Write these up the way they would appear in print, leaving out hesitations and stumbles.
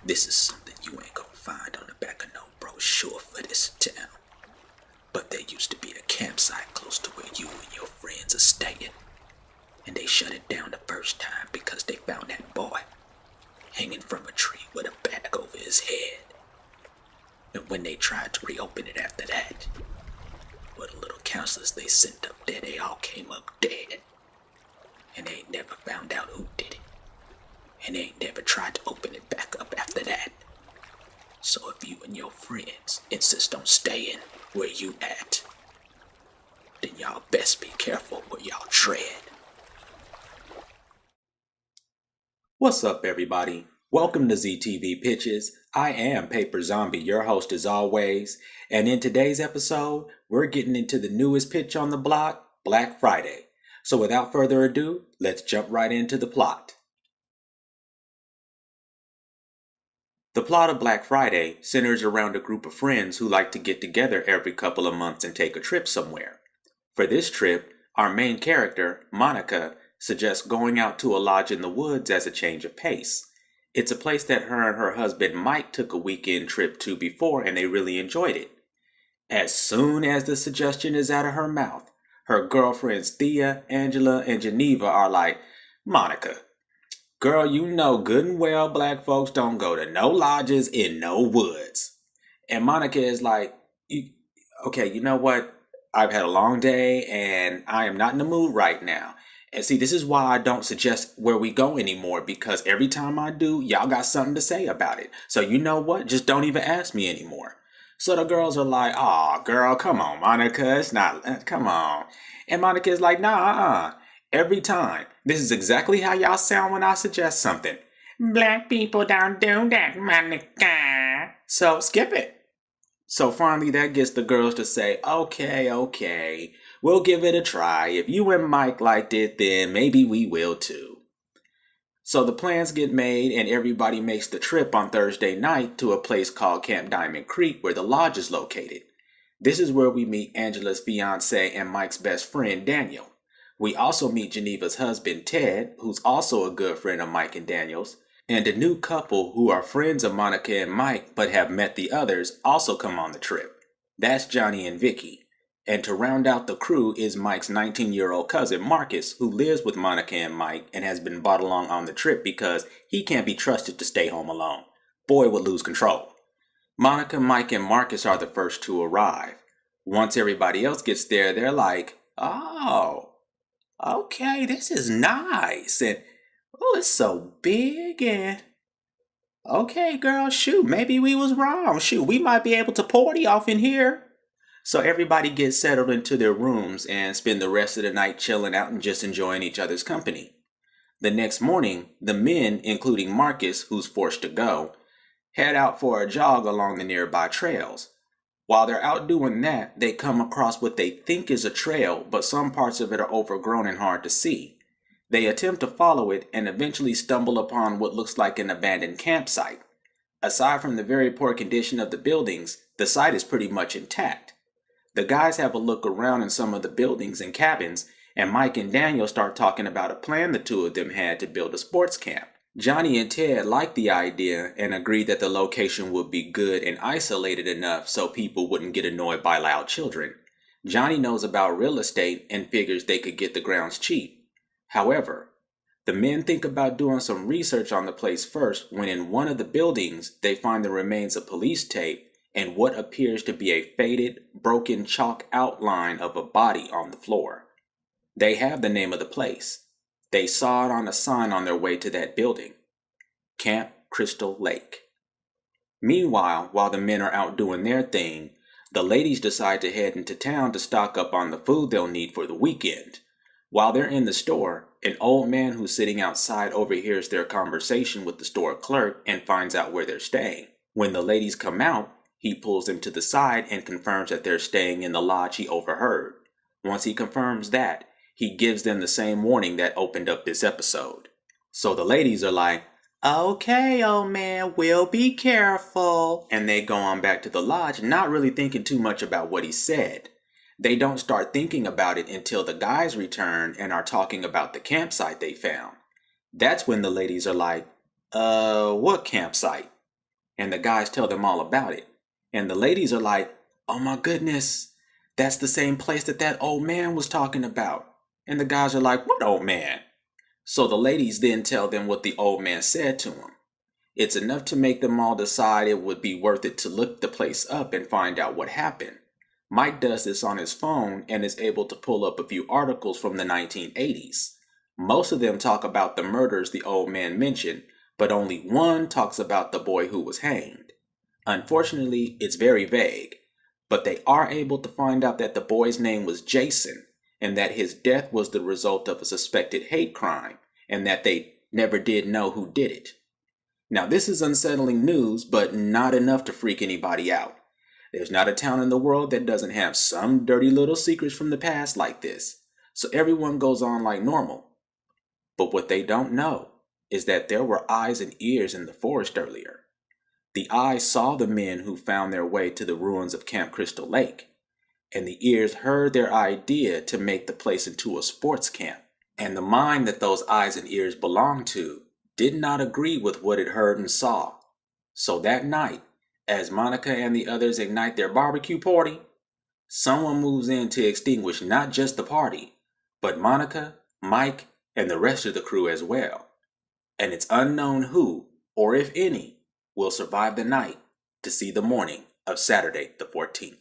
This is something you ain't gonna find on the back of no brochure for this town. But there used to be a campsite close to where you and your friends are staying. And they shut it down the first time because they found that boy hanging from a tree with a bag over his head. And when they tried to reopen it after that, well, the little counselors they sent up there, they all came up dead. And they ain't never found out who did it. And they ain't never tried to open it back up after that. So if you and your friends insist on staying where you at, then y'all best be careful where y'all tread. What's up, everybody? Welcome to ZTV Pitches. I am Paiper Zombie, your host as always. And in today's episode, we're getting into the newest pitch on the block, Black Friday. So without further ado, let's jump right into the plot. The plot of Black Friday centers around a group of friends who like to get together every couple of months and take a trip somewhere. For this trip, our main character, Monica, suggests going out to a lodge in the woods as a change of pace. It's a place that her and her husband Mike took a weekend trip to before and they really enjoyed it. As soon as the suggestion is out of her mouth, her girlfriends Thea, Angela, and Geneva are like, "Monica, girl, you know good and well black folks don't go to no lodges in no woods." And Monica is like, "Okay, you know what? I've had a long day and I am not in the mood right now. And see, this is why I don't suggest where we go anymore, because every time I do, y'all got something to say about it. So you know what? Just don't even ask me anymore." So the girls are like, "Aw, girl, come on, Monica. It's not, come on." And Monica is like, "Nah, every time. This is exactly how y'all sound when I suggest something. Black people don't do that, Monica. So skip it." So finally that gets the girls to say, okay, we'll give it a try. If you and Mike liked it, then maybe we will too. So the plans get made and everybody makes the trip on Thursday night to a place called Camp Diamond Creek where the lodge is located. This is where we meet Angela's fiance and Mike's best friend, Daniel. We also meet Geneva's husband, Ted, who's also a good friend of Mike and Daniel's. And a new couple who are friends of Monica and Mike but have met the others also come on the trip. That's Johnny and Vicky. And to round out the crew is Mike's 19-year-old cousin Marcus, who lives with Monica and Mike and has been brought along on the trip because he can't be trusted to stay home alone. Boy would lose control. Monica, Mike, and Marcus are the first to arrive. Once everybody else gets there, they're like, "Oh, okay, this is nice. And oh, it's so big and okay, girl, shoot, maybe we was wrong. Shoot, we might be able to party off in here." So everybody gets settled into their rooms and spend the rest of the night chilling out and just enjoying each other's company. The next morning, the men, including Marcus, who's forced to go, head out for a jog along the nearby trails. While they're out doing that, they come across what they think is a trail, but some parts of it are overgrown and hard to see. They attempt to follow it and eventually stumble upon what looks like an abandoned campsite. Aside from the very poor condition of the buildings, the site is pretty much intact. The guys have a look around in some of the buildings and cabins, and Mike and Daniel start talking about a plan the two of them had to build a sports camp. Johnny and Ted like the idea and agree that the location would be good and isolated enough so people wouldn't get annoyed by loud children. Johnny knows about real estate and figures they could get the grounds cheap. However, the men think about doing some research on the place first when in one of the buildings they find the remains of police tape and what appears to be a faded, broken chalk outline of a body on the floor. They have the name of the place. They saw it on a sign on their way to that building. Camp Crystal Lake. Meanwhile, while the men are out doing their thing, the ladies decide to head into town to stock up on the food they'll need for the weekend. While they're in the store, an old man who's sitting outside overhears their conversation with the store clerk and finds out where they're staying. When the ladies come out, he pulls them to the side and confirms that they're staying in the lodge he overheard. Once he confirms that, he gives them the same warning that opened up this episode. So the ladies are like, "Okay, old man, we'll be careful." And they go on back to the lodge, not really thinking too much about what he said. They don't start thinking about it until the guys return and are talking about the campsite they found. That's when the ladies are like, what campsite?" And the guys tell them all about it. And the ladies are like, oh my goodness, that's the same place that old man was talking about. And the guys are like, what old man? So the ladies then tell them what the old man said to them. It's enough to make them all decide it would be worth it to look the place up and find out what happened. Mike does this on his phone and is able to pull up a few articles from the 1980s. Most of them talk about the murders the old man mentioned, but only one talks about the boy who was hanged. Unfortunately, it's very vague, but they are able to find out that the boy's name was Jason, and that his death was the result of a suspected hate crime, and that they never did know who did it. Now, this is unsettling news, but not enough to freak anybody out. There's not a town in the world that doesn't have some dirty little secrets from the past like this, so everyone goes on like normal. But what they don't know is that there were eyes and ears in the forest earlier. The eyes saw the men who found their way to the ruins of Camp Crystal Lake, and the ears heard their idea to make the place into a sports camp. And the mind that those eyes and ears belonged to did not agree with what it heard and saw. So that night, as Monica and the others ignite their barbecue party, someone moves in to extinguish not just the party, but Monica, Mike, and the rest of the crew as well. And it's unknown who, or if any, will survive the night to see the morning of Saturday the 14th.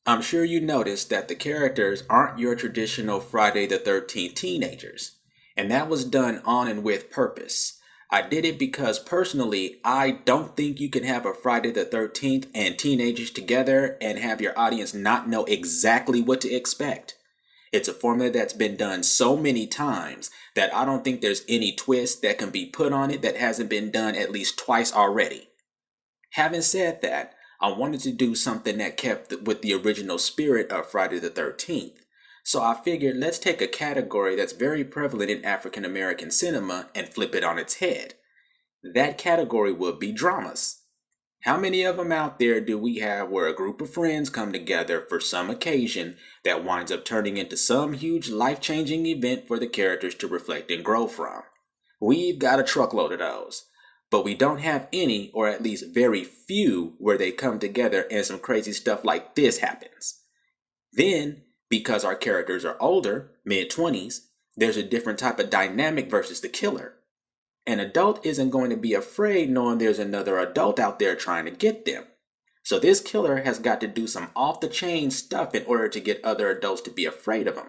I'm sure you noticed that the characters aren't your traditional Friday the 13th teenagers, and that was done on and with purpose. I did it because personally, I don't think you can have a Friday the 13th and teenagers together and have your audience not know exactly what to expect. It's a formula that's been done so many times that I don't think there's any twist that can be put on it that hasn't been done at least twice already. Having said that, I wanted to do something that kept with the original spirit of Friday the 13th. So I figured let's take a category that's very prevalent in African American cinema and flip it on its head. That category would be dramas. How many of them out there do we have where a group of friends come together for some occasion that winds up turning into some huge life-changing event for the characters to reflect and grow from? We've got a truckload of those. But we don't have any, or at least very few, where they come together and some crazy stuff like this happens. Then, because our characters are older, mid-20s, there's a different type of dynamic versus the killer. An adult isn't going to be afraid knowing there's another adult out there trying to get them. So this killer has got to do some off-the-chain stuff in order to get other adults to be afraid of him.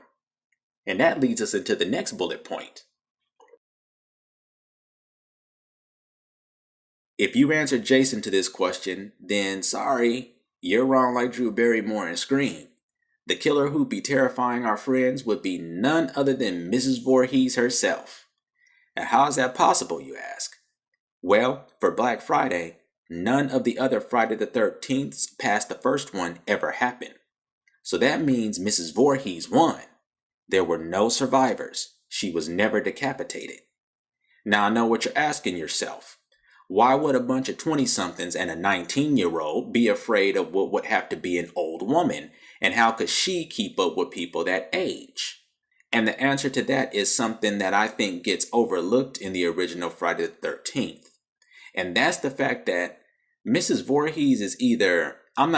And that leads us into the next bullet point. If you answered Jason to this question, then sorry, you're wrong like Drew Barrymore in Scream. The killer who'd be terrifying our friends would be none other than Mrs. Voorhees herself. Now how is that possible, you ask? Well, for Black Friday, none of the other Friday the 13ths past the first one ever happened. So that means Mrs. Voorhees won. There were no survivors. She was never decapitated. Now I know what you're asking yourself. Why would a bunch of 20-somethings and a 19-year-old be afraid of what would have to be an old woman? And how could she keep up with people that age? And the answer to that is something that I think gets overlooked in the original Friday the 13th. And that's the fact that Mrs. Voorhees is either, I don't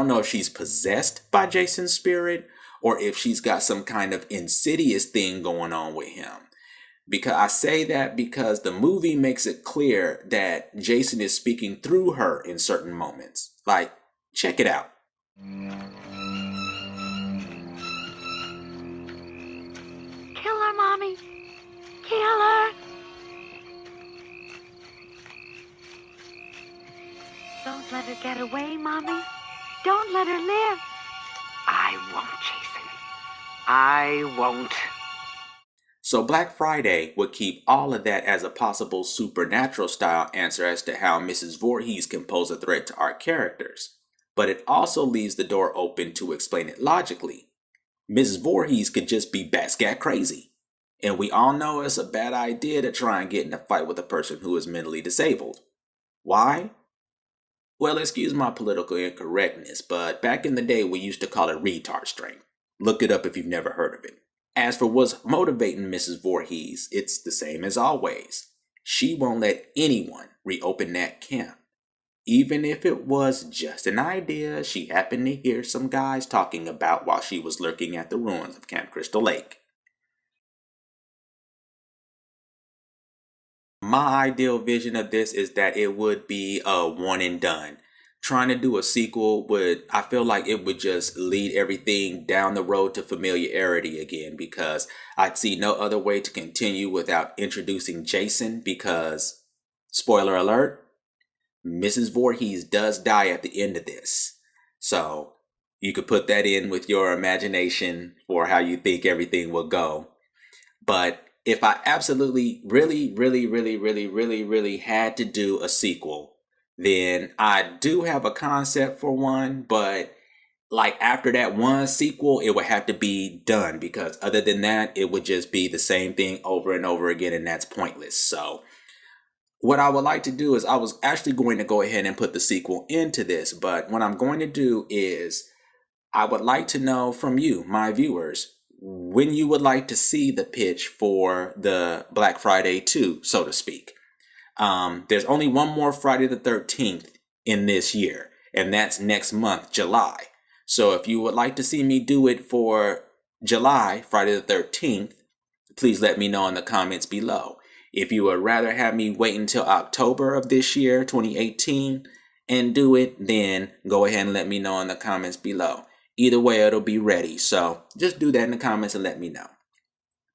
know if she's possessed by Jason's spirit or if she's got some kind of insidious thing going on with him. Because I say that because the movie makes it clear that Jason is speaking through her in certain moments. Like, check it out. Kill her, Mommy. Kill her. Don't let her get away, Mommy. Don't let her live. I won't, Jason. I won't. So Black Friday would keep all of that as a possible supernatural style answer as to how Mrs. Voorhees can pose a threat to our characters. But it also leaves the door open to explain it logically. Mrs. Voorhees could just be bat-scat crazy. And we all know it's a bad idea to try and get in a fight with a person who is mentally disabled. Why? Well, excuse my political incorrectness, but back in the day we used to call it retard strength. Look it up if you've never heard of it. As for what's motivating Mrs. Voorhees, it's the same as always. She won't let anyone reopen that camp. Even if it was just an idea she happened to hear some guys talking about while she was lurking at the ruins of Camp Crystal Lake. My ideal vision of this is that it would be a one and done. Trying to do a sequel I feel like it would just lead everything down the road to familiarity again, because I'd see no other way to continue without introducing Jason, because, spoiler alert, Mrs. Voorhees does die at the end of this. So you could put that in with your imagination for how you think everything will go. But if I absolutely, really had to do a sequel, then I do have a concept for one, but like after that one sequel, it would have to be done, because other than that, it would just be the same thing over and over again, and that's pointless. So what I would like to do is I was actually going to go ahead and put the sequel into this, but what I'm going to do is I would like to know from you, my viewers, when you would like to see the pitch for the Black Friday 2, so to speak. There's only one more Friday the 13th in this year, and that's next month, July. So if you would like to see me do it for July, Friday the 13th, please let me know in the comments below. If you would rather have me wait until October of this year, 2018, and do it, then go ahead and let me know in the comments below. Either way, it'll be ready. So just do that in the comments and let me know.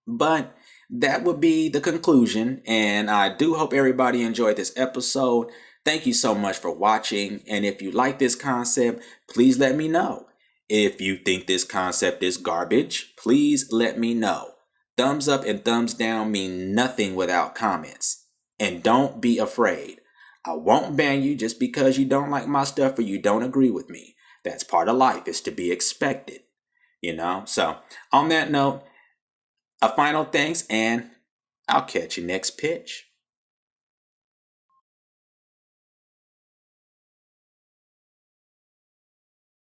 But that would be the conclusion, and I do hope everybody enjoyed this episode. Thank you so much for watching, and if you like this concept, please let me know. If you think this concept is garbage, please let me know. Thumbs up and thumbs down mean nothing without comments. And don't be afraid. I won't ban you just because you don't like my stuff or you don't agree with me. That's part of life. It's to be expected. So on that note, a final thanks, and I'll catch you next pitch.